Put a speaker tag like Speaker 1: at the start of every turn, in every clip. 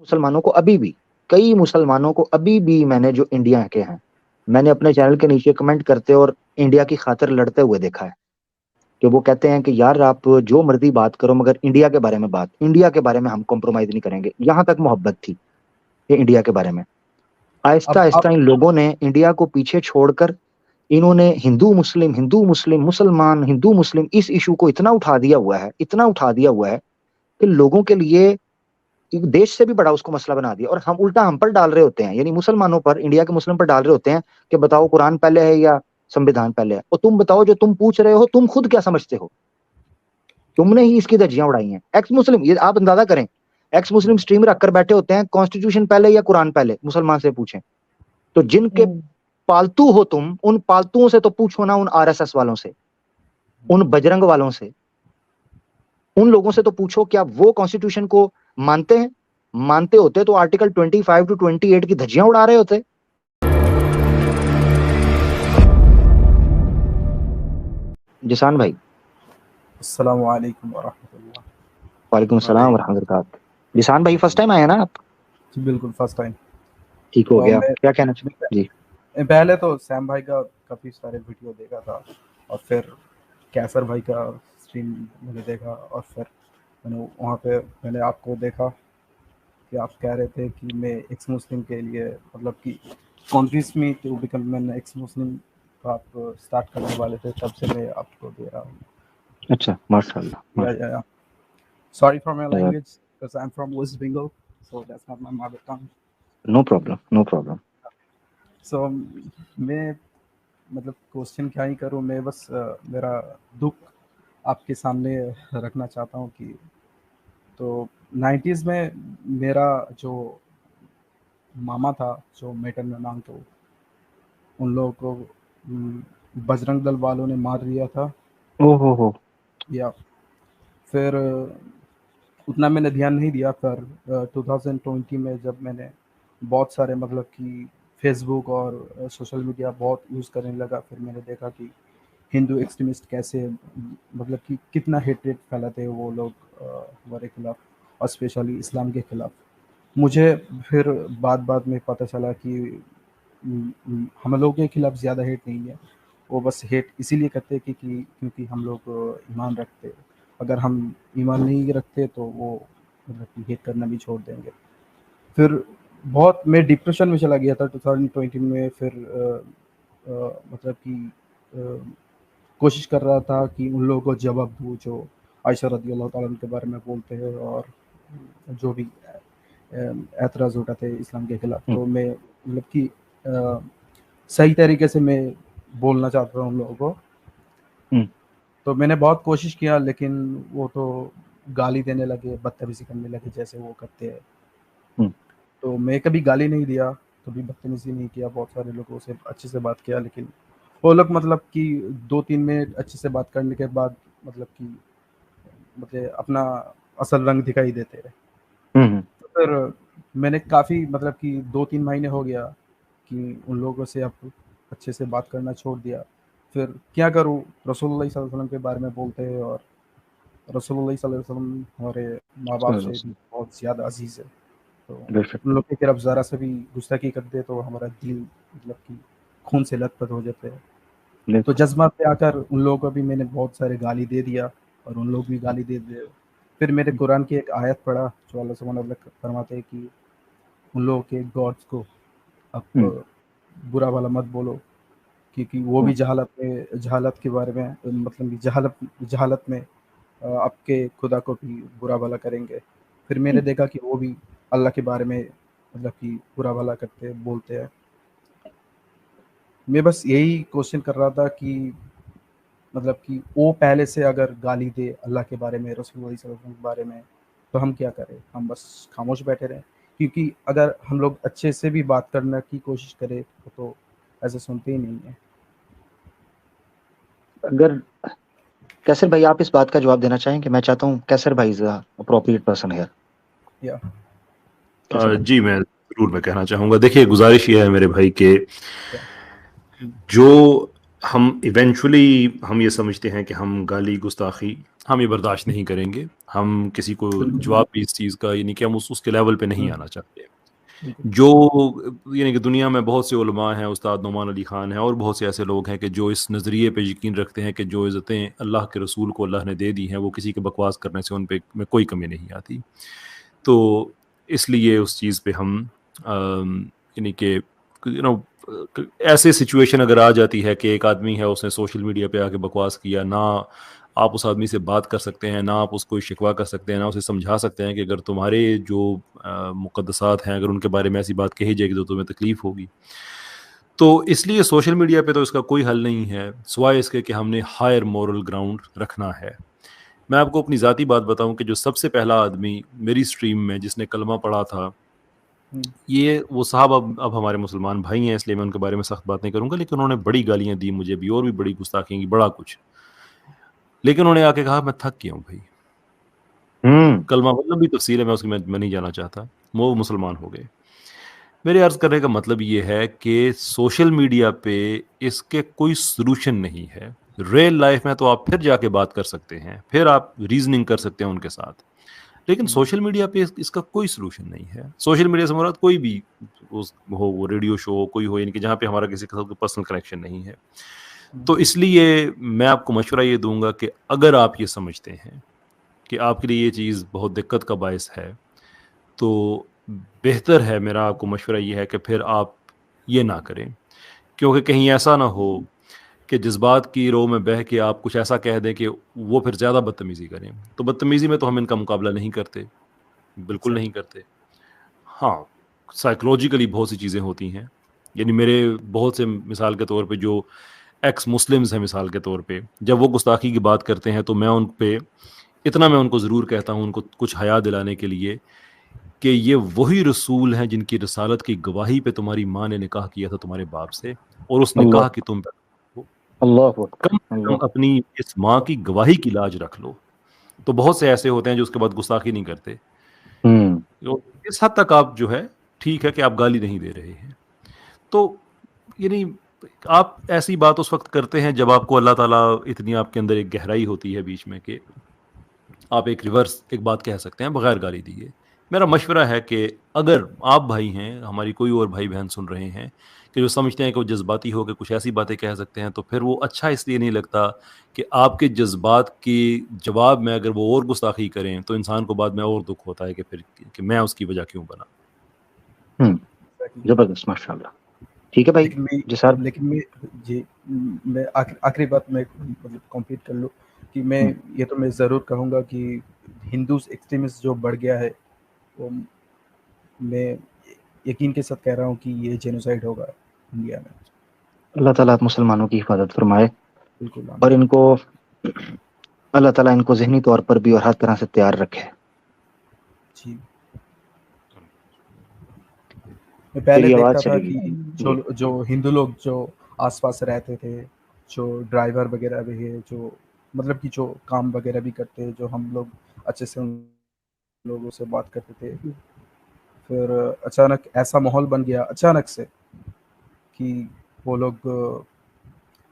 Speaker 1: مسلمانوں کو ابھی بھی, کئی مسلمانوں کو ابھی بھی میں نے جو انڈیا کے ہیں, میں نے اپنے چینل کے نیچے کمنٹ کرتے اور انڈیا کی خاطر لڑتے ہوئے دیکھا ہے کہ وہ کہتے ہیں کہ یار آپ جو مرضی بات کرو مگر انڈیا کے بارے میں انڈیا کے بارے میں ہم کمپرومائز نہیں کریں گے. یہاں تک محبت تھی کہ انڈیا کے بارے میں. آہستہ آہستہ ان لوگوں نے انڈیا کو پیچھے چھوڑ کر انہوں نے ہندو مسلم مسلمان ہندو مسلم اس ایشو کو اتنا اٹھا دیا ہوا ہے کہ لوگوں کے لیے ایک دیش سے بھی بڑا اس کو مسئلہ بنا دیا, اور ہم الٹا ہم پر ڈال رہے ہوتے ہیں, یعنی مسلمانوں پر, انڈیا کے مسلم پر ڈال رہے ہوتے ہیں کہ بتاؤ قرآن پہلے ہے یا سمویدھان پہلے ہے, اور تم بتاؤ جو تم پوچھ رہے ہو تم خود کیا سمجھتے ہو, تم نے ہی اس کی دھجیاں اڑائی ہیں. ایکس مسلم, یہ آپ اندازہ کریں, ایکس مسلم سٹریم رکھ کر بیٹھے ہوتے ہیں کانسٹیٹیوشن پہلے یا قرآن پہلے, مسلمان سے پوچھیں تو جن کے پالتو ہو تم, ان پالتوؤں سے تو پوچھو نا, ان آر ایس ایس والوں سے, ان بجرنگ والوں سے, ان لوگوں سے تو پوچھو کیا وہ کانسٹیٹیوشن کو مانتے ہیں. مانتے ہوتے تو آرٹیکل 25 to 28 کی دھجیاں اڑا رہے ہوتے. جسان بھائی
Speaker 2: السلام علیکم ورحمۃ اللہ.
Speaker 1: وعلیکم السلام ورحمۃ اللہ وبرکاتہ. جسان بھائی فرسٹ ٹائم آیا نا آپ؟
Speaker 2: جی بالکل فرسٹ ٹائم.
Speaker 1: ٹھیک ہو گیا, کیا کہنا چاہیے جی؟
Speaker 2: پہلے تو سیم بھائی کا کافی سارے ویڈیو دیکھا تھا, اور پھر کیسر بھائی کا اسٹریم میں نے دیکھا, اور پھر میں نے وہاں پہ میں نے آپ کو دیکھا کہ آپ کہہ رہے تھے کہ میں ایکس مسلم کے لیے, مطلب کہ confuse me to become an ex Muslim کو آپ اسٹارٹ کرنے والے تھے, تب سے میں آپ کو دے رہا ہوں.
Speaker 1: اچھا ماشاء اللہ.
Speaker 2: Sorry for my language because I'm from West Bengal, so that's not my mother tongue.
Speaker 1: No problem.
Speaker 2: So میں مطلب کوشچن کیا ہی کروں, میں بس میرا دکھ آپ کے سامنے رکھنا چاہتا ہوں کہ تو 90s میں میرا جو ماما تھا, جو میٹرنل نام, تو ان لوگوں کو بجرنگ دل والوں نے مار دیا تھا.
Speaker 1: ہو
Speaker 2: یا پھر اتنا میں نے دھیان نہیں دیا. پر 2020 میں جب میں نے بہت سارے مطلب کہ فیس بک اور سوشل میڈیا بہت یوز کرنے لگا, پھر میں نے دیکھا کہ ہندو ایکسٹریمسٹ کیسے مطلب کہ کتنا ہیٹریٹ پھیلاتے ہیں وہ لوگ ہمارے خلاف, اور اسپیشلی اسلام کے خلاف. مجھے پھر بعد میں پتہ چلا کہ ہم لوگوں کے خلاف زیادہ ہیٹ نہیں ہے, وہ بس ہیٹ اسی لیے کرتے کہ کیونکہ ہم لوگ ایمان رکھتے. اگر ہم ایمان نہیں رکھتے تو وہ مطلب ہیٹ کرنا بھی چھوڑ دیں گے. پھر بہت میں ڈپریشن میں چلا گیا تھا 2020 میں. پھر مطلب کہ کوشش کر رہا تھا کہ ان لوگوں کو جواب دوں جو عائشہ رضی اللہ تعالیٰ عنہ کے بارے میں بولتے ہیں, اور جو بھی اعتراض اٹھاتے ہیں اسلام کے خلاف. تو میں مطلب کہ صحیح طریقے سے میں بولنا چاہتا ہوں ان لوگوں کو. تو میں نے بہت کوشش کیا, لیکن وہ تو گالی دینے لگے, بدتمیزی کرنے لگے جیسے وہ کرتے ہیں. تو میں کبھی گالی نہیں دیا, کبھی بدتمیزی نہیں کیا, بہت سارے لوگوں سے اچھے سے بات کیا, لیکن وہ لوگ مطلب کہ 2-3 منٹ اچھے سے بات کرنے کے بعد مطلب اپنا اصل رنگ دکھائی دیتے ہیں. تو پھر میں نے کافی مطلب کہ 2-3 مہینے ہو گیا کہ ان لوگوں سے اب اچھے سے بات کرنا چھوڑ دیا. پھر کیا کروں, رسول اللہ صلی اللہ علیہ وسلم کے بارے میں بولتے ہیں, اور رسول اللہ صلی اللہ علیہ وسلم ہمارے ماں باپ سے بھی بہت زیادہ عزیز ہے. تو ان لوگ کی طرف ذرا سے بھی گستاخی کرتے تو ہمارا دل مطلب کہ خون سے لت پت ہو جاتے ہیں. تو جذبات پہ آ کر ان لوگوں کو بھی میں نے بہت سارے گالی دے دیا, اور ان لوگ بھی گالی دے دے. پھر میرے قرآن کی ایک آیت پڑھا جو اللہ سبحانہ وتعالیٰ فرماتے ہیں کہ ان لوگوں کے گاڈس کو اب برا والا مت بولو, کیونکہ وہ بھی جہالت کے بارے میں مطلب جہالت میں آپ کے خدا کو بھی برا بھلا کریں گے. پھر میں نے دیکھا کہ وہ بھی اللہ کے بارے میں مطلب کہ برا بھلا کرتے بولتے ہیں. میں بس یہی کوشچن کر رہا تھا کہ مطلب کہ وہ پہلے سے اگر گالی دے اللہ کے بارے میں, رسول اللہ صلی اللہ علیہ وسلم کے بارے میں, تو ہم کیا کریں؟ ہم بس خاموش بیٹھے رہیں؟ کیونکہ اگر ہم لوگ اچھے سے بھی بات کرنے کی کوشش کریں تو ایسے سنتے ہی نہیں ہیں.
Speaker 1: اگر کیسر بھائی آپ اس بات کا جواب دینا چاہیں کہ میں چاہتا ہوں کیسر بھائی از اپروپریٹ پرسن ہے.
Speaker 3: جی میں ضرور میں کہنا چاہوں گا. دیکھیے گزارش یہ ہے میرے بھائی کہ جو ہم ایونچولی ہم یہ سمجھتے ہیں کہ ہم گالی گستاخی ہم یہ برداشت نہیں کریں گے. ہم کسی کو جواب بھی اس چیز کا یعنی کہ ہم اس کے لیول پہ نہیں آنا چاہتے. جو یعنی کہ دنیا میں بہت سے علماء ہیں, استاد نعمان علی خان ہیں اور بہت سے ایسے لوگ ہیں کہ جو اس نظریے پہ یقین رکھتے ہیں کہ جو عزتیں اللہ کے رسول کو اللہ نے دے دی ہیں وہ کسی کے بکواس کرنے سے ان پہ میں کوئی کمی نہیں آتی. تو اس لیے اس چیز پہ ہم یعنی کہ ایسے سچویشن اگر آ جاتی ہے کہ ایک آدمی ہے اس نے سوشل میڈیا پہ آ کے بکواس کیا, نہ آپ اس آدمی سے بات کر سکتے ہیں, نہ آپ اس کو شکوہ کر سکتے ہیں, نہ اسے سمجھا سکتے ہیں کہ اگر تمہارے جو مقدسات ہیں اگر ان کے بارے میں ایسی بات کہی جائے گی تو تمہیں تکلیف ہوگی. تو اس لیے سوشل میڈیا پہ تو اس کا کوئی حل نہیں ہے سوائے اس کے کہ ہم نے ہائر مورل گراؤنڈ رکھنا ہے. میں آپ کو اپنی ذاتی بات بتاؤں کہ جو سب سے پہلا آدمی میری سٹریم میں جس نے کلمہ پڑھا تھا, یہ وہ صاحب اب ہمارے مسلمان بھائی ہیں اس لیے میں ان کے بارے میں سخت بات نہیں کروں گا, لیکن انہوں نے بڑی گالیاں دی مجھے بھی اور بھی بڑی گستاخیاں کی, بڑا کچھ. لیکن انہوں نے آ کے کہا میں تھک گیا ہوں بھائی. کلمہ مطلب بھی تفصیل ہے, میں اس کی میں نہیں جانا چاہتا. وہ مسلمان ہو گئے. میرے عرض کرنے کا مطلب یہ ہے کہ سوشل میڈیا پہ اس کے کوئی سلوشن نہیں ہے. ریئل لائف میں تو آپ پھر جا کے بات کر سکتے ہیں, پھر آپ ریزننگ کر سکتے ہیں ان کے ساتھ, لیکن سوشل میڈیا پہ اس کا کوئی سلوشن نہیں ہے. سوشل میڈیا سے مراد کوئی بھی ہو, وہ ریڈیو شو ہو, کوئی ہو, یعنی کہ جہاں پہ ہمارا کسی کا پرسنل کنیکشن نہیں ہے. تو اس لیے میں آپ کو مشورہ یہ دوں گا کہ اگر آپ یہ سمجھتے ہیں کہ آپ کے لیے یہ چیز بہت دقت کا باعث ہے تو بہتر ہے, میرا آپ کو مشورہ یہ ہے کہ پھر آپ یہ نہ کریں, کیونکہ کہیں ایسا نہ ہو کہ جذبات کی رو میں بہہ کے آپ کچھ ایسا کہہ دیں کہ وہ پھر زیادہ بدتمیزی کریں. تو بدتمیزی میں تو ہم ان کا مقابلہ نہیں کرتے, بالکل نہیں کرتے. ہاں سائیکلوجیکلی بہت سی چیزیں ہوتی ہیں, یعنی میرے بہت سے مثال کے طور پہ جو ایکس مسلمز ہیں مثال کے طور پہ, جب وہ گستاخی کی بات کرتے ہیں تو میں ان پہ اتنا میں ان کو ضرور کہتا ہوں, ان کو کچھ حیا دلانے کے لیے, کہ یہ وہی رسول ہیں جن کی رسالت کی گواہی پہ تمہاری ماں نے نکاح کیا تھا تمہارے باپ سے, اور اس نکاح کی تم کم سے کم اپنی اس ماں کی گواہی کی لاج رکھ لو. تو بہت سے ایسے ہوتے ہیں جو اس کے بعد گستاخی نہیں کرتے. اس حد تک آپ جو ہے ٹھیک ہے کہ آپ گالی نہیں دے رہے ہیں. تو یعنی آپ ایسی بات اس وقت کرتے ہیں جب آپ کو اللہ تعالیٰ اتنی آپ کے اندر ایک گہرائی ہوتی ہے بیچ میں کہ آپ ایک ریورس ایک بات کہہ سکتے ہیں بغیر گالی دیے. میرا مشورہ ہے کہ اگر آپ بھائی ہیں, ہماری کوئی اور بھائی بہن سن رہے ہیں کہ جو سمجھتے ہیں کہ وہ جذباتی ہو کے کچھ ایسی باتیں کہہ سکتے ہیں, تو پھر وہ اچھا اس لیے نہیں لگتا کہ آپ کے جذبات کے جواب میں اگر وہ اور گستاخی کریں تو انسان کو بعد میں اور دکھ ہوتا ہے کہ پھر کہ میں اس کی وجہ کیوں بنا.
Speaker 1: زبردست, ماشاء اللہ. ٹھیک ہے بھائی.
Speaker 2: لیکن میں آخری بات میں مطلب کمپلیٹ کر لوں کہ میں یہ تو میں ضرور کہوں گا کہ ہندوز ایکسٹریمسٹ جو بڑھ گیا ہے وہ میں یقین کے ساتھ کہہ رہا ہوں کہ یہ جینوسائیڈ ہوگا انڈیا میں.
Speaker 1: اللہ تعالیٰ مسلمانوں کی حفاظت فرمائے,
Speaker 2: بالکل
Speaker 1: اور ان کو اللہ تعالیٰ ان کو ذہنی طور پر بھی اور ہر طرح سے تیار رکھے.
Speaker 2: جی میں پہلے دیکھتا تھا کہ جو ہندو لوگ جو آس پاس رہتے تھے, جو ڈرائیور وغیرہ بھی ہے, جو مطلب کہ جو کام وغیرہ بھی کرتے ہیں, جو ہم لوگ اچھے سے ان لوگوں سے بات کرتے تھے, پھر اچانک ایسا ماحول بن گیا اچانک سے کہ وہ لوگ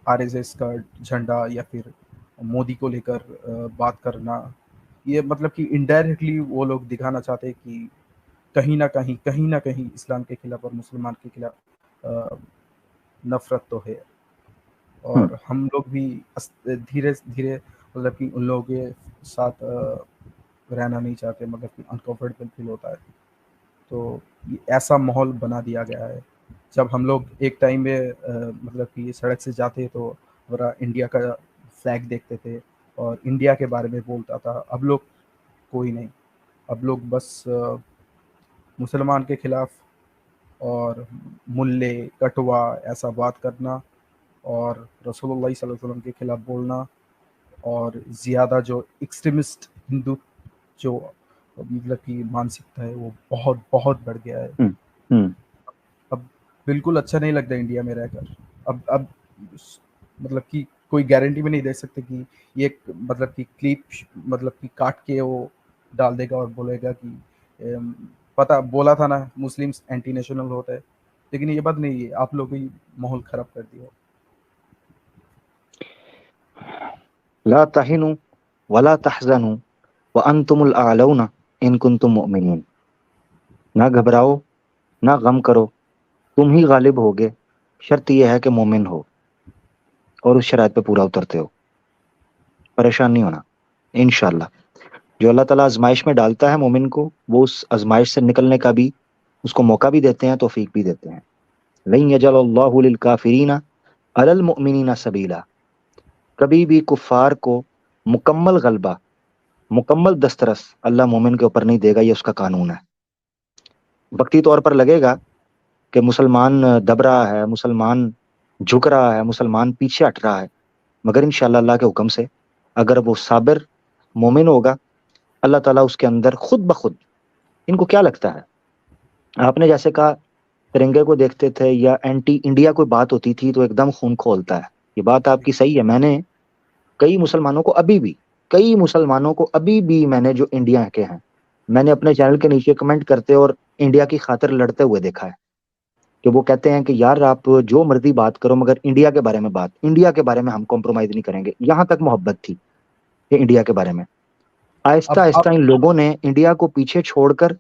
Speaker 2: آر ایس ایس کا جھنڈا یا پھر مودی کو لے کر بات کرنا, یہ مطلب کہ انڈائریکٹلی وہ لوگ دکھانا چاہتے کہ کہیں نہ کہیں اسلام کے خلاف اور مسلمان کے خلاف نفرت تو ہے. اور ہم لوگ بھی دھیرے دھیرے مطلب کہ ان لوگوں کے ساتھ رہنا نہیں چاہتے, مطلب کہ انکمفرٹیبل فیل ہوتا ہے. تو ایسا ماحول بنا دیا گیا ہے. جب ہم لوگ ایک ٹائم میں مطلب کہ سڑک سے جاتے تو ہمارا انڈیا کا فلیگ دیکھتے تھے اور انڈیا کے بارے میں بولتا تھا. اب لوگ کوئی نہیں, اب لوگ بس مسلمان کے خلاف اور ملے کٹوا ایسا بات کرنا اور رسول اللہ صلی اللہ علیہ وسلم کے خلاف بولنا, اور زیادہ جو ایکسٹریمسٹ ہندو جو مطلب کہ مانسکتا ہے وہ بہت بہت بڑھ گیا ہے. اب بالکل اچھا نہیں لگتا انڈیا میں رہ کر. اب مطلب کہ کوئی گارنٹی بھی نہیں دے سکتے کہ یہ مطلب کہ کلپ مطلب کہ کاٹ کے وہ ڈال دے گا اور بولے گا کہ پتہ بولا تھا نا مسلمس اینٹی نیشنل ہوتا ہے, لیکن یہ بات نہیں ہے, آپ لوگ ہی ماحول خراب کر دیا.
Speaker 1: لا تہنوا ولا تحزنوا وانتم الاعلون ان کنتم مؤمنین، نہ گھبراؤ نہ غم کرو، تم ہی غالب ہوگے، شرط یہ ہے کہ مومن ہو اور اس شرائط پہ پورا اترتے ہو، پریشان نہیں ہونا انشاءاللہ۔ جو اللہ تعالیٰ آزمائش میں ڈالتا ہے مومن کو، وہ اس آزمائش سے نکلنے کا بھی اس کو موقع بھی دیتے ہیں، توفیق بھی دیتے ہیں۔ لن یجعل اللہ للکافرین علی المؤمنین سبیلا، کبھی بھی کفار کو مکمل غلبہ، مکمل دسترس اللہ مومن کے اوپر نہیں دے گا، یہ اس کا قانون ہے۔ وقتی طور پر لگے گا کہ مسلمان دب رہا ہے، مسلمان جھک رہا ہے، مسلمان پیچھے ہٹ رہا ہے، مگر انشاءاللہ اللہ کے حکم سے اگر وہ صابر مومن ہوگا، اللہ تعالیٰ اس کے اندر خود بخود، ان کو کیا لگتا ہے، آپ نے جیسے کہا ترنگے کو دیکھتے تھے یا اینٹی انڈیا کوئی بات ہوتی تھی تو ایک دم خون کھولتا ہے، یہ بات آپ کی صحیح ہے۔ میں نے کئی مسلمانوں کو ابھی بھی میں نے جو انڈیا کے ہیں، میں نے اپنے چینل کے نیچے کمنٹ کرتے اور انڈیا کی خاطر لڑتے ہوئے دیکھا ہے، کہ وہ کہتے ہیں کہ یار آپ جو مرضی بات کرو مگر انڈیا کے بارے میں انڈیا کے بارے میں ہم کمپرومائز نہیں کریں گے۔ یہاں تک محبت تھی کہ انڈیا کے بارے میں، آہستہ
Speaker 2: اب
Speaker 1: آہستہ ان لوگوں نے انڈیا کو پیچھے چھوڑ کر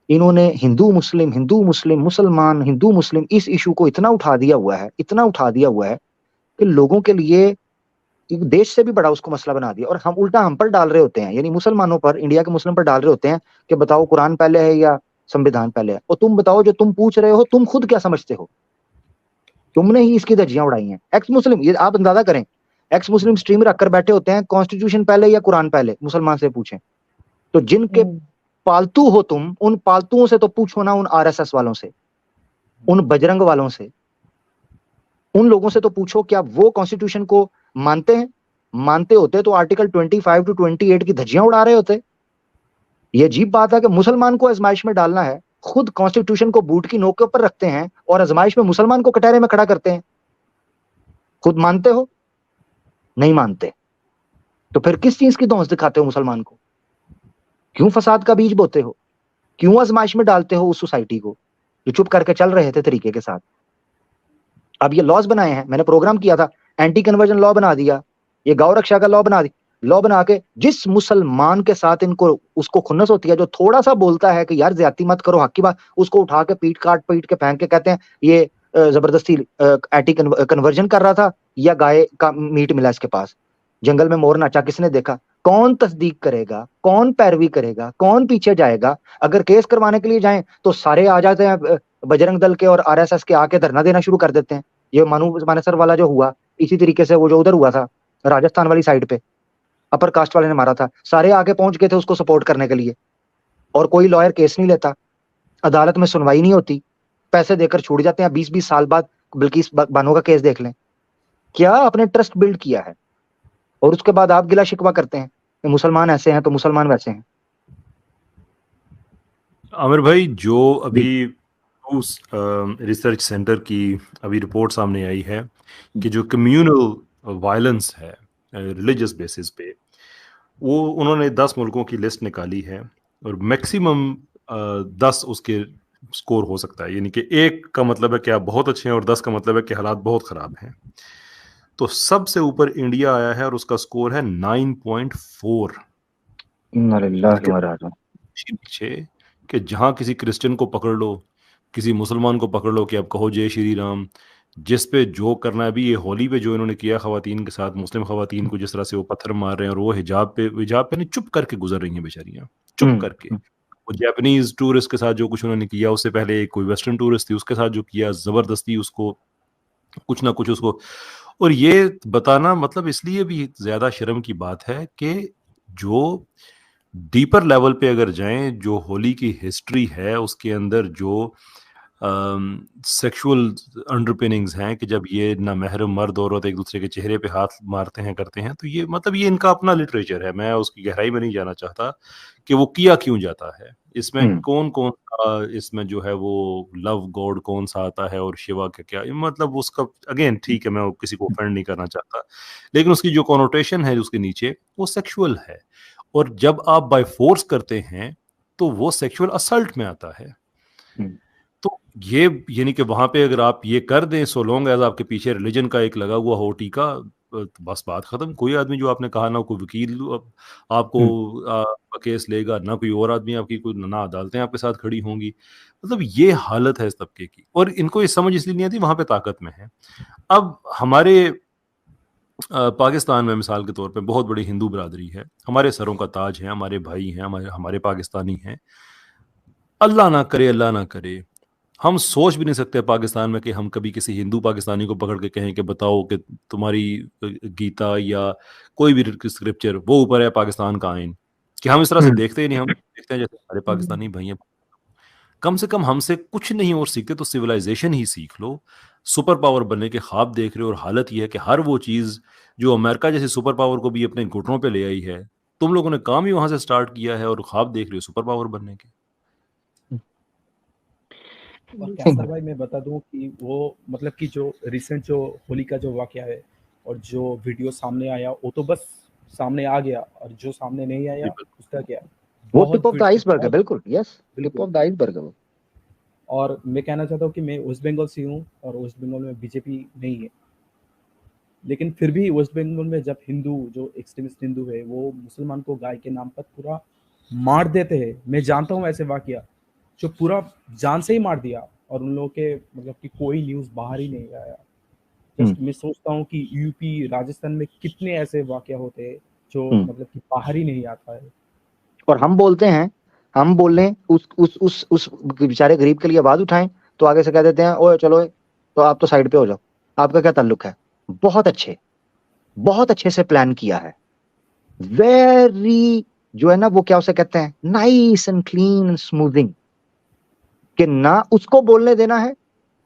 Speaker 1: انہوں نے ہندو مسلم مسلمان ہندو مسلم اس ایشو کو اتنا اٹھا دیا ہوا ہے کہ لوگوں کے لیے ایک دیش سے بھی بڑا اس کو مسئلہ بنا دیا، اور ہم الٹا ہم پر ڈال رہے ہوتے ہیں، یعنی مسلمانوں پر، انڈیا کے مسلم پر ڈال رہے ہوتے ہیں کہ بتاؤ قرآن پہلے ہے یا سمویدھان پہلے ہے، اور تم بتاؤ جو تم پوچھ رہے ہو تم خود کیا سمجھتے ہو، تم نے ہی اس کی دھجیاں اڑائی ہیں۔ ایکس مسلم، یہ آپ اندازہ کریں، ایکس مسلم سٹریم رکھ کر بیٹھے ہوتے ہیں کانسٹیٹیوشن پہلے یا قرآن پہلے، مسلمان سے پوچھیں تو جن کے پالتو ہو تم، ان پالتوؤں سے تو پوچھو نا، ان آر ایس ایس والوں سے، ان بجرنگ والوں سے، ان لوگوں سے تو پوچھو کیا وہ کانسٹیٹیوشن کو مانتے ہیں؟ مانتے ہوتے تو آرٹیکل 25 to 28 کی دھجیاں اڑا رہے ہوتے۔ یہ عجیب بات ہے کہ مسلمان کو آزمائش میں ڈالنا ہے، خود کانسٹیٹیوشن کو بوٹ کی نوک کے اوپر رکھتے ہیں اور آزمائش میں مسلمان کو کٹہرے میں کھڑا کرتے ہیں۔ خود مانتے ہو؟ نہیں مانتے، تو پھر کس چیز کی دھونس دکھاتے ہو مسلمان کو؟ کیوں فساد کا بیج بوتے ہو؟ کیوں آزمائش میں ڈالتے ہو اس سوسائٹی کو جو چپ کر کے چل رہے تھے طریقے کے ساتھ؟ اب یہ لاز بنائے ہیں، میں نے پروگرام کیا تھا، اینٹی کنورژن لا بنا دیا، یہ گاؤ رکشا کا لا بنا کے جس مسلمان کے ساتھ ان کو اس کو خنس ہوتی ہے، جو تھوڑا سا بولتا ہے کہ یار زیادتی مت کرو، حق کی بات، اس کو اٹھا کے پیٹ کے پھینک کے کہتے ہیں یہ زبردستی اینٹی کنورژن کر رہا تھا یا گائے کا میٹ ملا اس کے پاس، جنگل میں مور ناچا، کس نے دیکھا؟ کون تصدیق کرے گا؟ کون پیروی کرے گا؟ کون پیچھے جائے گا؟ اگر کیس کروانے کے لیے جائیں تو سارے آ جاتے ہیں، بجرنگ دل کے اور آر ایس ایس کے آ کے دھرنا دینا شروع کر دیتے ہیں۔ یہ مانسر والا جو ہوا، اسی طریقے سے وہ جو ادھر ہوا تھا راجستھان والی سائڈ پہ اپر کاسٹ والے نے مارا تھا، سارے آگے پہنچ گئے تھے اس کو سپورٹ کرنے کے لیے، اور کوئی لائر کیس نہیں لیتا، عدالت میں سنوائی نہیں ہوتی، پیسے دے کر چھوڑ جاتے ہیں۔ 20 سال بعد بلقیس بانو کا کیس دیکھ لیں، کیا آپ نے ٹرسٹ بلڈ کیا ہے، اور اس کے بعد آپ گلا شکوا کرتے ہیں کہ مسلمان ایسے ہیں تو مسلمان ویسے ہیں۔
Speaker 3: عامر بھائی، جو
Speaker 1: جی
Speaker 3: ابھی ریسرچ سینٹر کی ابھی رپورٹ سامنے آئی ہے کہ جو کمیونل وائلنس ہے ریلیجس بیسس پہ، وہ انہوں نے 10 ملکوں کی لسٹ نکالی ہے، اور میکسیمم 10 اس کے سکور ہو سکتا ہے، یعنی کہ 1 کا مطلب ہے کہ آپ بہت اچھے ہیں اور 10 کا مطلب ہے کہ حالات بہت خراب ہیں۔ تو سب سے اوپر انڈیا آیا ہے اور اس کا سکور ہے 9.4۔ پیچھے کہ جہاں کسی کرسچن کو پکڑ لو، کسی مسلمان کو پکڑ لو کہ اب کہو جے شری رام، جس پہ جو کرنا ہے۔ ابھی یہ ہولی پہ جو انہوں نے کیا خواتین کے ساتھ، مسلم خواتین کو جس طرح سے وہ پتھر مار رہے ہیں، اور وہ حجاب پہ نہیں چپ کر کے گزر رہی ہیں بیچاریاں، چپ کر کے۔ وہ جاپنیز ٹورسٹ کے ساتھ جو کچھ انہوں نے کیا، اس سے پہلے ایک کوئی ویسٹرن ٹورسٹ تھی، اس کے ساتھ جو کیا زبردستی، اس کو کچھ نہ کچھ اس کو، اور یہ بتانا مطلب اس لیے بھی زیادہ شرم کی بات ہے کہ جو ڈیپر لیول پہ اگر جائیں، جو ہولی کی ہسٹری ہے اس کے اندر جو سیکشول انڈرپیننگز ہیں کہ جب یہ نہ محرم مرد عورت ایک دوسرے کے چہرے پہ ہاتھ مارتے ہیں کرتے ہیں، تو یہ مطلب یہ ان کا اپنا لٹریچر ہے، میں اس کی گہرائی میں نہیں جانا چاہتا کہ وہ کیا کیوں جاتا ہے، اس میں کون اس میں جو ہے وہ لو گاڈ کون سا آتا ہے اور شیوا کا کیا، مطلب اس کا اگین ٹھیک ہے، میں کسی کو افینڈ نہیں کرنا چاہتا، لیکن اس کی جو کونوٹیشن ہے اس کے نیچے وہ سیکشول ہے، اور جب آپ بائی فورس کرتے ہیں تو وہ سیکشول اسلٹ میں آتا ہے۔ تو یہ یعنی کہ وہاں پہ اگر آپ یہ کر دیں، سو لانگ ایز آپ کے پیچھے ریلیجن کا ایک لگا ہوا ہو ٹیکا، بس بات ختم. کوئی آدمی جو آپ نے کہا نہ کوئی وکیل آپ کو کیس لے گا، نہ کوئی اور آدمی آپ کی کوئی، نہ عدالتیں آپ کے ساتھ کھڑی ہوں گی. مطلب یہ حالت ہے اس طبقے کی، اور ان کو یہ سمجھ اس لیے نہیں آتی، وہاں پہ طاقت میں ہے. اب ہمارے پاکستان میں مثال کے طور پہ بہت بڑی ہندو برادری ہے، ہمارے سروں کا تاج ہے، ہمارے بھائی ہیں، ہمارے پاکستانی ہیں. اللہ نہ کرے، اللہ نہ کرے، ہم سوچ بھی نہیں سکتے پاکستان میں کہ ہم کبھی کسی ہندو پاکستانی کو پکڑ کے کہیں کہ بتاؤ کہ تمہاری گیتا یا کوئی بھی اسکرپچر وہ اوپر ہے پاکستان کا آئین، کہ ہم اس طرح سے دیکھتے ہی نہیں. ہم دیکھتے ہیں جیسے ہمارے پاکستانی بھائی ہیں. کم سے کم ہم سے کچھ نہیں اور سیکھتے تو سویلائزیشن ہی سیکھ لو. سپر پاور بننے کے خواب دیکھ رہے ہو، اور حالت یہ ہے کہ ہر وہ چیز جو امریکہ جیسے سپر پاور کو بھی اپنے گھٹنوں پہ لے آئی ہے، تم لوگوں نے کام ہی وہاں سے سٹارٹ کیا ہے اور خواب دیکھ رہے ہو سپر پاور بننے کے.
Speaker 2: اور کیسر بھائی میں بتا دوں کہ وہ مطلب کہ جو ریسنٹ جو ہولی کا جو واقعہ ہے اور جو ویڈیو سامنے آیا وہ تو بس سامنے آ گیا، اور جو سامنے نہیں آیا اس کا کیا،
Speaker 1: وہ ٹپ آف دا آئس برگ ہے. بالکل یس، ٹپ آف دا آئس برگ ہے وہ.
Speaker 2: اور میں کہنا چاہتا ہوں کہ میں ویسٹ بنگال سے ہوں، اور ویسٹ بنگال میں بی جے پی نہیں ہے، لیکن پھر بھی ویسٹ بنگال میں جب ہندو جو ایکسٹریمسٹ ہندو ہے وہ مسلمان کو گائے کے نام پر پورا مار دیتے ہیں. میں جانتا ہوں ایسے واقعہ جو پورا جان سے ہی مار دیا، اور ان لوگوں کے مطلب کہ کوئی نیوز باہر ہی نہیں آیا. جسٹ میں سوچتا ہوں کہ یو پی راجستھان میں کتنے ایسے واقعہ ہوتے ہیں جو مطلب کہ باہر ہی نہیں آتا ہے.
Speaker 1: اور ہم بولتے ہیں، ہم بول رہے ہیں اس بیچارے غریب کے لیے آواز اٹھائیں تو آگے سے کہہ دیتے ہیں اوے چلو تو آپ تو سائڈ پہ ہو جاؤ. آپ کا کیا تعلق ہے؟ بہت اچھے سے پلان کیا ہے. ویری جو ہے نا وہ کیا اسے کہتے ہیں، nice and clean and smoothing, کہ نہ اس کو بولنے دینا ہے،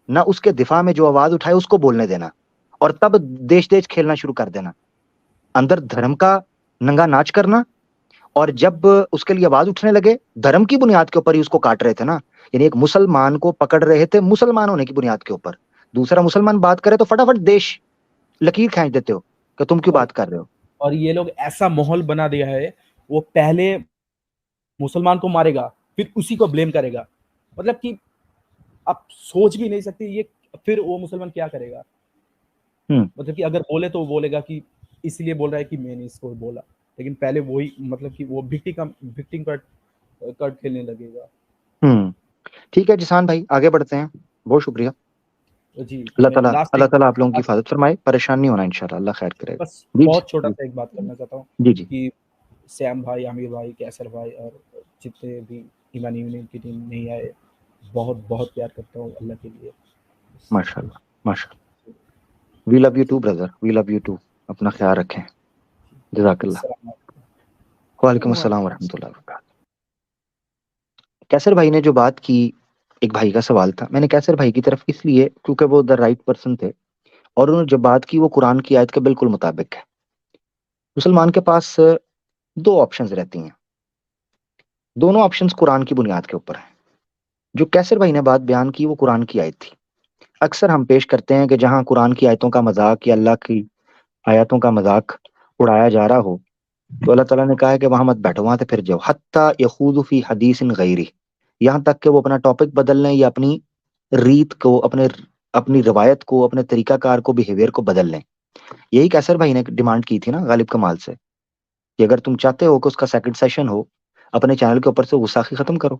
Speaker 1: نہ اس کے دفاع میں جو آواز اٹھائے اس کو بولنے دینا، اور تب دیش کھیلنا شروع کر دینا، اندر دھرم کا ننگا ناچ کرنا. اور جب اس کے لیے آواز اٹھنے لگے دھرم کی بنیاد کے اوپر ہی اس کو کاٹ رہے تھے نا. یعنی ایک مسلمان کو پکڑ رہے تھے مسلمان ہونے کی بنیاد کے اوپر، دوسرا مسلمان بات کرے تو فٹافٹ دیش لکیر کھینچ دیتے ہو کہ تم کیوں بات کر رہے ہو.
Speaker 2: اور یہ لوگ ایسا ماحول بنا دیا ہے، وہ پہلے مسلمان کو مارے گا پھر اسی کو بلیم کرے گا. مطلب کہ آپ سوچ بھی نہیں سکتے یہ پھر وہ مسلمان کیا کرے گا. مطلب کہ اگر بولے تو بولے گا کہ اس لیے بول رہا ہے کہ میں نے اس کو بولا، لیکن پہلے وہی مطلب کہ وہ وکٹم کارڈ کھیلنے لگے گا.
Speaker 1: ٹھیک ہے جسان بھائی، آگے بڑھتے ہیں. بہت شکریہ.
Speaker 2: جی
Speaker 1: اللہ تعالیٰ آپ لوگوں کی حفاظت فرمائے. پریشان نہیں ہونا انشاءاللہ، اللہ خیر کرے.
Speaker 2: بس بہت چھوٹا سا ایک بات کرنا چاہتا ہوں کہ سیم بھائی، عامر بھائی، کیسر بھائی اور جتنے بھی ایمان یونین کی ٹیم نہیں آئے، بہت بہت پیار کرتا ہوں اللہ کے لیے.
Speaker 1: ماشاءاللہ ماشاءاللہ. We love you too brother, we love you too. اپنا خیال رکھیں. جزاک اللہ. وعلیکم السلام ورحمۃ اللہ وبرکاتہ. کیسر بھائی نے جو بات کی، ایک بھائی کا سوال تھا، میں نے کیسر بھائی کی طرف اس لیے کیونکہ وہ دا رائٹ پرسن تھے، اور انہوں نے جو بات کی وہ قرآن کی آیت کے بالکل مطابق ہے. مسلمان کے پاس دو آپشنز رہتی ہیں، دونوں آپشنز قرآن کی بنیاد کے اوپر ہیں. جو کیسر بھائی نے بات بیان کی وہ قرآن کی آیت تھی. اکثر ہم پیش کرتے ہیں کہ جہاں قرآن کی آیتوں کا مذاق یا اللہ کی آیتوں کا مذاق اڑایا جا رہا ہو تو اللہ تعالیٰ نے کہا ہے کہ وہاں مت بیٹھو، وہاں سے پھر جاؤ. حتیٰ یخوض فی حدیث غیری، یہاں تک کہ وہ اپنا ٹاپک بدل لیں یا اپنی ریت کو، اپنی روایت کو، اپنے طریقہ کار کو، بیہیویئر کو بدل لیں. یہی کیسر بھائی نے ڈیمانڈ کی تھی نا غالب کمال سے، کہ اگر تم چاہتے ہو کہ اس کا سیکنڈ سیشن ہو اپنے چینل کے اوپر سے غصاخی ختم کرو.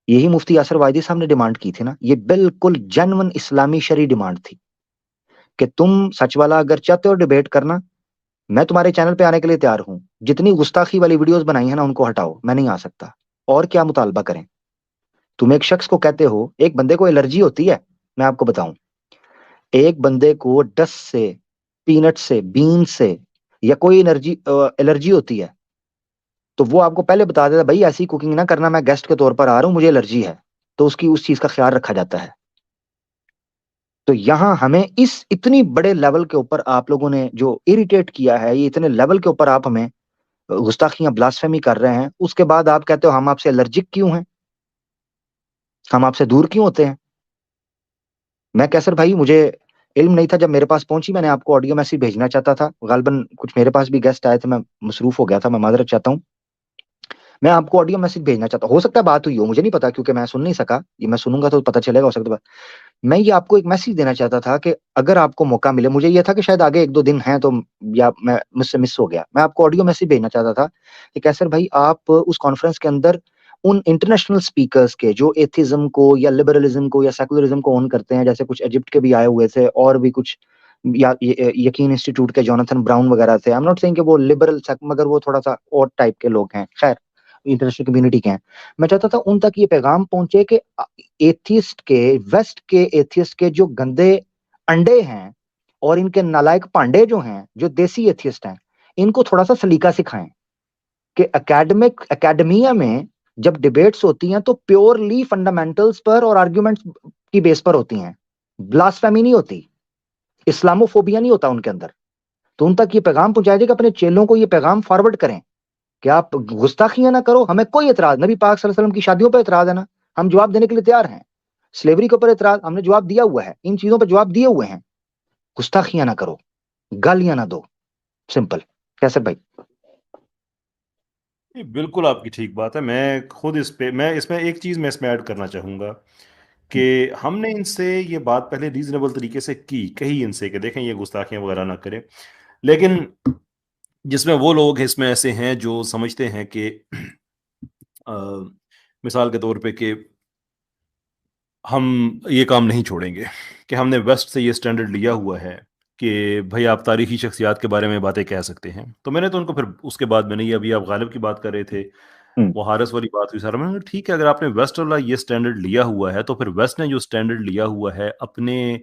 Speaker 1: یہی مفتی یاسر وائدی صاحب نے ڈیمانڈ کی تھی نا. یہ بالکل جنون اسلامی شرعی ڈیمانڈ تھی کہ تم سچ والا اگر چاہتے ہو ڈیبیٹ کرنا، میں تمہارے چینل پہ آنے کے لیے تیار ہوں. جتنی گستاخی والی ویڈیوز بنائی ہیں نا ان کو ہٹاؤ، میں نہیں آ سکتا. اور کیا مطالبہ کریں؟ تم ایک شخص کو کہتے ہو، ایک بندے کو الرجی ہوتی ہے، میں آپ کو بتاؤں، ایک بندے کو ڈسٹ سے، پینٹ سے، بین سے یا کوئی الرجی ہوتی ہے تو وہ آپ کو پہلے بتا دیتا بھائی ایسی کوکنگ نہ کرنا، میں گیسٹ کے طور پر آ رہا ہوں، مجھے الرجی ہے، تو اس کی اس چیز کا خیال رکھا جاتا ہے. تو یہاں ہمیں اس اتنی بڑے لیول کے اوپر آپ لوگوں نے جو اریٹیٹ کیا ہے، یہ اتنے لیول کے اوپر آپ ہمیں گستاخیاں بلاسفیمی کر رہے ہیں، اس کے بعد آپ کہتے ہو ہم آپ سے الرجک کیوں ہیں، ہم آپ سے دور کیوں ہوتے ہیں. میں کیسر بھائی مجھے علم نہیں تھا، جب میرے پاس پہنچی میں نے آپ کو آڈیو میسج بھیجنا چاہتا تھا. غالباً کچھ میرے پاس بھی گیسٹ آئے تھے، میں مصروف ہو گیا تھا، میں معذرت چاہتا ہوں. میں آپ کو آڈیو میسج بھیجنا چاہتا ہوں، ہو سکتا ہے بات ہوئی ہو، مجھے نہیں پتا کیونکہ میں سن نہیں سکا. یہ میں سنوں گا تو پتہ چلے گا، ہو سکتا ہے. میں یہ آپ کو ایک میسج دینا چاہتا تھا کہ اگر آپ کو موقع ملے, مجھے یہ تھا کہ شاید آگے 1-2 دن ہیں تو یا میں مجھ سے مس ہو گیا, میں آپ کو آڈیو میسج بھیجنا چاہتا تھا کہ کیسر بھائی آپ اس کانفرنس کے اندر ان انٹرنیشنل سپیکرز کے جو ایتھیزم کو یا لبرلزم کو یا سیکولرزم کو اون کرتے ہیں, جیسے کچھ ایجپٹ کے بھی آئے ہوئے تھے اور بھی کچھ یقین انسٹیٹیوٹ کے جوناتھن براؤن وغیرہ تھے, I'm not saying کہ وہ لبرل مگر وہ تھوڑا سا اور ٹائپ کے لوگ ہیں, خیر انٹرنیشنل کمیونٹی کے ہیں, میں چاہتا تھا ان تک یہ پیغام پہنچے کہ ایتھیسٹ کے, ویسٹ کے ایتھیسٹ کے جو گندے انڈے ہیں اور ان کے نالائق پانڈے جو ہیں, جو دیسی ایتھیسٹ ہیں, ان کو تھوڑا سا سلیقہ سکھائیں کہ اکیڈمیا میں جب ڈیبیٹس ہوتی ہیں تو پیورلی فنڈامنٹلز پر اور آرگیومنٹس کی بیس پر ہوتی ہیں, بلاسفیمی نہیں ہوتی, اسلاموفوبیا نہیں ہوتا ان کے اندر. تو ان تک یہ پیغام پہنچایا جائے کہ اپنے چیلوں کو یہ پیغام فارورڈ کریں کہ آپ گستاخیاں نہ کرو, ہمیں کوئی اعتراض, نبی پاک صلی اللہ علیہ وسلم کی شادیوں پہ اعتراض ہے نا, ہم جواب دینے کے لیے تیار ہیں, سلیوری کے اوپر اعتراض, ہم نے جواب دیا ہوا ہے, ان چیزوں پہ جواب دیے ہوئے ہیں, گستاخیاں نہ کرو, گالیاں نہ دو, سمپل. کیسے بھائی؟
Speaker 3: بالکل آپ کی ٹھیک بات ہے. میں خود اس میں ایک چیز میں اس میں ایڈ کرنا چاہوں گا کہ ہم نے ان سے یہ بات پہلے ریزنیبل طریقے سے کہی ان سے کہ دیکھیں یہ گستاخیاں وغیرہ نہ کریں, لیکن جس میں وہ لوگ اس میں ایسے ہیں جو سمجھتے ہیں کہ مثال کے طور پہ کہ ہم یہ کام نہیں چھوڑیں گے, کہ ہم نے ویسٹ سے یہ سٹینڈرڈ لیا ہوا ہے کہ بھائی آپ تاریخی شخصیات کے بارے میں باتیں کہہ سکتے ہیں. تو میں نے تو ان کو پھر اس کے بعد میں نہیں, ابھی آپ غالب کی بات کر رہے تھے, وہ حارث والی بات ہوئی, سر میں نے کہا ٹھیک ہے اگر آپ نے ویسٹ والا یہ سٹینڈرڈ لیا ہوا ہے تو پھر ویسٹ نے جو سٹینڈرڈ لیا ہوا ہے اپنے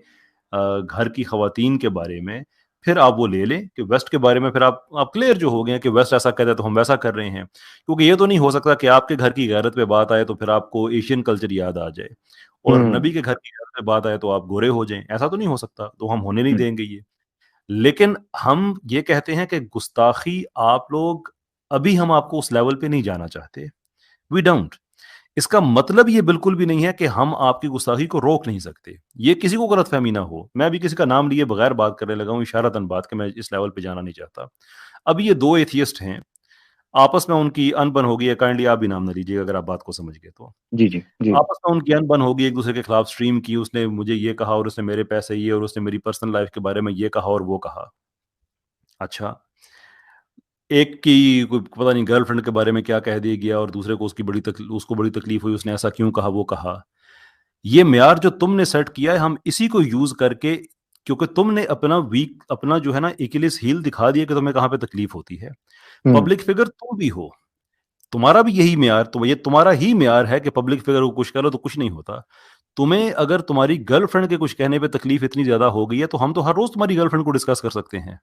Speaker 3: گھر کی خواتین کے بارے میں, پھر آپ وہ لے لیں کہ ویسٹ کے بارے میں پھر آپ کلیئر جو ہو گئے کہ ویسٹ ایسا کہتا ہے تو ہم ویسا کر رہے ہیں. کیونکہ یہ تو نہیں ہو سکتا کہ آپ کے گھر کی غیرت پہ بات آئے تو پھر آپ کو ایشین کلچر یاد آ جائے, اور نبی کے گھر کی غیرت پہ بات آئے تو آپ گورے ہو جائیں, ایسا تو نہیں ہو سکتا, تو ہم ہونے نہیں دیں گے یہ. لیکن ہم یہ کہتے ہیں کہ گستاخی آپ لوگ ابھی ہم آپ کو اس لیول پہ نہیں جانا چاہتے, وی ڈونٹ. اس کا مطلب یہ بالکل بھی نہیں ہے کہ ہم آپ کی گستاخی کو روک نہیں سکتے, یہ کسی کو غلط فہمی نہ ہو. میں ابھی کسی کا نام لیے بغیر بات کرنے لگا ہوں اشارتاً بات کہ میں اس لیول پہ جانا نہیں چاہتا. ابھی یہ 2 ایتھیسٹ ہیں, آپس میں ان کی ان بن ہوگی, کائنڈلی آپ بھی نام نہ لیجیے اگر آپ بات کو سمجھ گئے تو.
Speaker 1: جی جی جی,
Speaker 3: آپس میں ان کی ان بن ہوگی, ایک دوسرے کے خلاف سٹریم کی, اس نے مجھے یہ کہا اور اس نے میرے پیسے یہ, اور اس نے میری پرسنل لائف کے بارے میں یہ کہا اور وہ کہا. اچھا, ایک کی کوئی پتہ نہیں گرل فرینڈ کے بارے میں کیا کہہ دیا گیا, اور دوسرے کو اس کو بڑی تکلیف ہوئی, اس نے ایسا کیوں کہا, وہ کہا. یہ معیار جو تم نے سیٹ کیا ہے, ہم اسی کو یوز کر کے, کیونکہ تم نے اپنا جو ہے نا ایکیلیس ہیل دکھا دیا کہ تمہیں کہاں پہ تکلیف ہوتی ہے. پبلک فگر تم بھی ہو, تمہارا بھی یہی معیار, تو یہ تمہارا ہی معیار ہے کہ پبلک فگر کو کچھ کرو تو کچھ نہیں ہوتا. تمہیں اگر تمہاری گرل فرینڈ کے کچھ کہنے پہ تکلیف اتنی زیادہ ہو گئی ہے تو ہم تو ہر روز تمہاری گرل فرینڈ کو ڈسکس کر سکتے ہیں.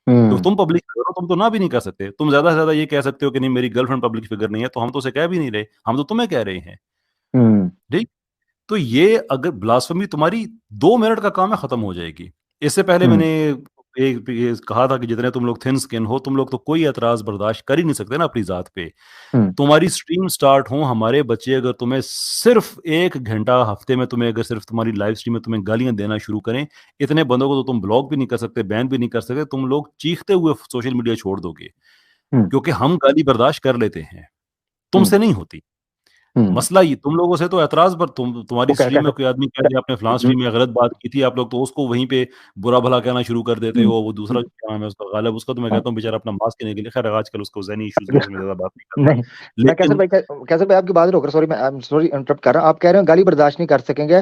Speaker 3: تو تم پبلک فگر ہو, تم تو نہ بھی نہیں کر سکتے. تم زیادہ سے زیادہ یہ کہہ سکتے ہو کہ نہیں میری گرل فرینڈ پبلک فگر نہیں ہے, تو ہم تو اسے کہہ بھی نہیں رہے, ہم تو تمہیں کہہ رہے ہیں. ٹھیک, تو یہ اگر بلاسفمی تمہاری 2 منٹ کا کام ہے, ختم ہو جائے گی. اس سے پہلے میں نے کہا تھا کہ جتنے تم لوگ تھن سکن ہو, تم لوگ تو کوئی اعتراض برداشت کر ہی نہیں سکتے نا اپنی ذات پہ. تمہاری سٹریم سٹارٹ ہوں, ہمارے بچے اگر تمہیں صرف 1 گھنٹہ ہفتے میں تمہیں اگر صرف تمہاری لائف سٹریم میں تمہیں گالیاں دینا شروع کریں, اتنے بندوں کو تو تم بلاک بھی نہیں کر سکتے, بین بھی نہیں کر سکتے, تم لوگ چیختے ہوئے سوشل میڈیا چھوڑ دو گے, کیونکہ ہم گالی برداشت کر لیتے ہیں, تم سے نہیں ہوتی. مسئلہ یہ تم لوگوں سے تو اعتراض پر تمہاری سٹریم میں کوئی آدمی کہہ دے آپ نے فلاں سٹریم میں غلط بات کی تھی, آپ لوگ تو اس کو وہیں پہ برا بھلا کہنا شروع کر دیتے ہو. وہ دوسرا کیا نام ہے اس کا, غالب, اس کا تو میں کہتا ہوں بیچارہ اپنا ماسک لینے کے لیے, خیر آج کل اس کو ذہنی ایشوز میں زیادہ بات نہیں کرتا.
Speaker 1: میں کیسر بھائی آپ کی بات روک رہا, سوری انٹرپٹ کر رہا ہوں. آپ کہہ رہے ہیں گالی برداشت نہیں کر سکیں گے,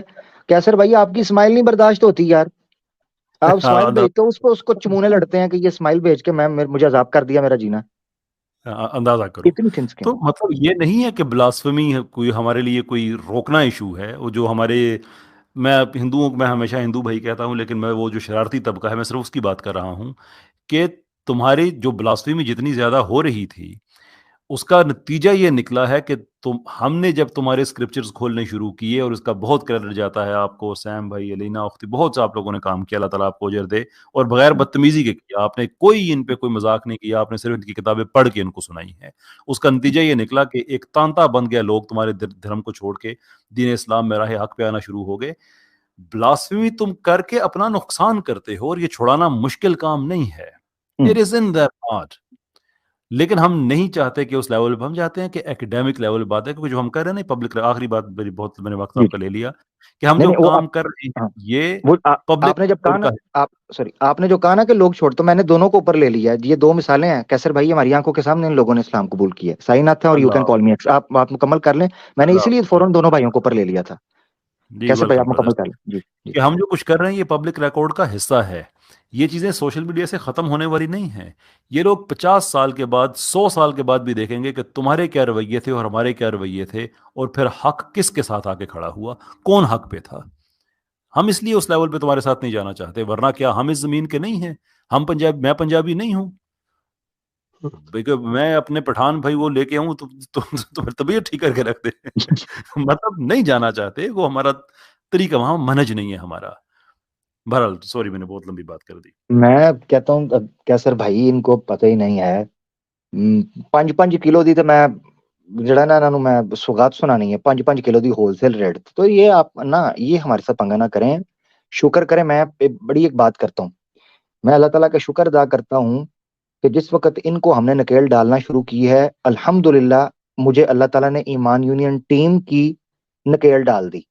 Speaker 1: کیسر بھائی آپ کی اسمائل نہیں برداشت ہوتی یار. آپ اسمائل بھیجتے ہو, اس کو چمونے لڑتے ہیں کہ یہ اسمائل بھیج کے مجھے عذاب کر دیا میرا جینا.
Speaker 3: اندازہ کرو. تو مطلب یہ نہیں ہے کہ بلاسفمی کوئی ہمارے لیے کوئی روکنا ایشو ہے. وہ جو ہمارے, میں ہندوؤں میں ہمیشہ ہندو بھائی کہتا ہوں, لیکن میں وہ جو شرارتی طبقہ ہے میں صرف اس کی بات کر رہا ہوں کہ تمہاری جو بلاسفمی جتنی زیادہ ہو رہی تھی, اس کا نتیجہ یہ نکلا ہے کہ ہم نے جب تمہارے اسکرپچرز کھولنے شروع کیے, اور اس کا بہت کریڈٹ جاتا ہے آپ کو, سیم بھائی, علینا اختی, بہت سے آپ لوگوں نے کام کیا, اللہ تعالیٰ آپ کو اجر دے, اور بغیر بدتمیزی کے کیا. آپ نے کوئی ان پہ کوئی مذاق نہیں کیا, آپ نے صرف ان کی کتابیں پڑھ کے ان کو سنائی ہیں. اس کا نتیجہ یہ نکلا کہ ایک تانتا بن گیا, لوگ تمہارے دھرم کو چھوڑ کے دین اسلام میں راہ حق پہ آنا شروع ہو گئے. بلاسفمی تم کر کے اپنا نقصان کرتے ہو, اور یہ چھڑانا مشکل کام نہیں ہے. It is in their heart. لیکن ہم نہیں چاہتے کہ اس لیول پہ، ہم چاہتے ہیں کہ ایکڈیمک لیول بات ہے، کیونکہ جو ہم کر رہے ہیں نا پبلک، آخری بات میری، بہت میں نے وقت
Speaker 1: جی
Speaker 3: آپ کا لے لیا، کہ ہم
Speaker 1: نہیں
Speaker 3: جو
Speaker 1: نہیں، وہ
Speaker 3: کام کر رہے
Speaker 1: ہاں،
Speaker 3: ہیں یہ
Speaker 1: وہ
Speaker 3: پبلک
Speaker 1: آپ نے جب کہا نا،
Speaker 3: کا
Speaker 1: آپ سوری، آپ نے جو کہا نا کہ لوگ چھوڑ، تو میں نے دونوں کو اوپر لے لیا ہے. یہ دو مثالیں ہیں، کیسر بھائی ہماری آنکھوں کے سامنے ان لوگوں نے اسلام قبول کیا ہے، سائی ناتھ ہے اور you can
Speaker 3: Allah
Speaker 1: call me x. آپ مکمل کر لیں، میں نے
Speaker 3: اللہ
Speaker 1: اسی لیے
Speaker 3: حافظ.
Speaker 1: فوراً دونوں بھائیوں کو اوپر لے لیا تھا.
Speaker 3: جی
Speaker 1: کیسر بھائی آپ
Speaker 3: ویلکم
Speaker 1: مکمل
Speaker 3: برادر.
Speaker 1: کر لیں. جی جی
Speaker 3: کہ ہم جو کچھ کر رہے ہیں یہ پبلک ریکارڈ کا حصہ ہے. یہ چیزیں سوشل میڈیا سے ختم ہونے والی نہیں ہیں. یہ لوگ 50 سال کے بعد، 100 سال کے بعد بھی دیکھیں گے کہ تمہارے کیا رویے تھے اور ہمارے کیا رویے تھے، اور پھر حق کس کے ساتھ آ کے کھڑا ہوا، کون حق پہ تھا. ہم اس لیے اس لیول پہ تمہارے ساتھ نہیں جانا چاہتے، ورنہ کیا ہم اس زمین کے نہیں ہیں. ہم میں پنجابی نہیں ہوں، میں اپنے پٹھان بھائی وہ لے کے آؤں تو پھر طبیعت ٹھیک کر کے رکھ دے. مطلب نہیں جانا چاہتے، وہ ہمارا طریقہ، وہاں منہج نہیں ہے ہمارا. بہرحال سوری، میں نے بہت لمبی بات کر دی.
Speaker 1: میں کہتا ہوں کیسر بھائی ان کو پتہ ہی نہیں ہے. 5 کلو دی تو میں جڑا نا انہوں میں سوگات سنانی ہے، 5 کلو دی ہول سیل ریٹ. تو یہ آپ نا یہ ہمارے ساتھ پنگا نہ کریں، شکر کریں. میں بڑی ایک بات کرتا ہوں، میں اللہ تعالیٰ کا شکر ادا کرتا ہوں کہ جس وقت ان کو ہم نے نکیل ڈالنا شروع کی ہے، الحمدللہ مجھے اللہ تعالیٰ نے ایمان یونین ٹیم کی نکیل ڈال دی.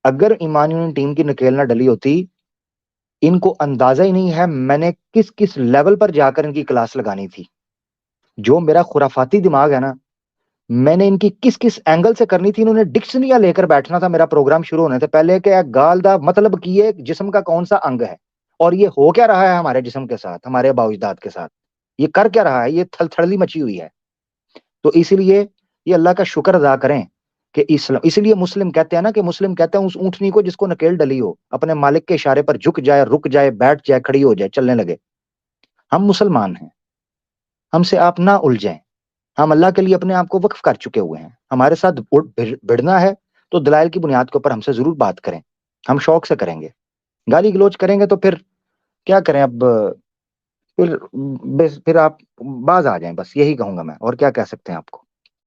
Speaker 1: اگر ایمان یونین ٹیم کی نکیل نہ ڈلی ہوتی، ان کو اندازہ ہی نہیں ہے میں نے کس کس لیول پر جا کر ان کی کلاس لگانی تھی. جو میرا خرافاتی دماغ ہے نا، میں نے ان کی کس کس اینگل سے کرنی تھی. انہوں نے ڈکشنریاں لے کر بیٹھنا تھا میرا پروگرام شروع ہونے سے پہلے کہ گال دا مطلب کی ہے جسم کا کون سا انگ ہے، اور یہ ہو کیا رہا ہے ہمارے جسم کے ساتھ، ہمارے آباء و اجداد کے ساتھ، یہ کر کیا رہا ہے، یہ تھڑلی مچی ہوئی ہے. تو اسی لیے یہ اللہ کا شکر ادا کریں کہ اسلام، اسی لیے مسلم کہتے ہیں نا، کہ مسلم کہتے ہیں اس اونٹنی کو جس کو نکیل ڈلی ہو، اپنے مالک کے اشارے پر جھک جائے، رک جائے، بیٹھ جائے، کھڑی ہو جائے، چلنے لگے. ہم مسلمان ہیں، ہم سے آپ نہ الجھیں. ہم اللہ کے لیے اپنے آپ کو وقف کر چکے ہوئے ہیں. ہمارے ساتھ بھڑنا ہے تو دلائل کی بنیاد کے اوپر ہم سے ضرور بات کریں، ہم شوق سے کریں گے. گالی گلوچ کریں گے تو پھر کیا کریں. اب پھر آپ باز آ جائیں، بس یہی کہوں گا میں، اور کیا کہہ سکتے ہیں آپ کو.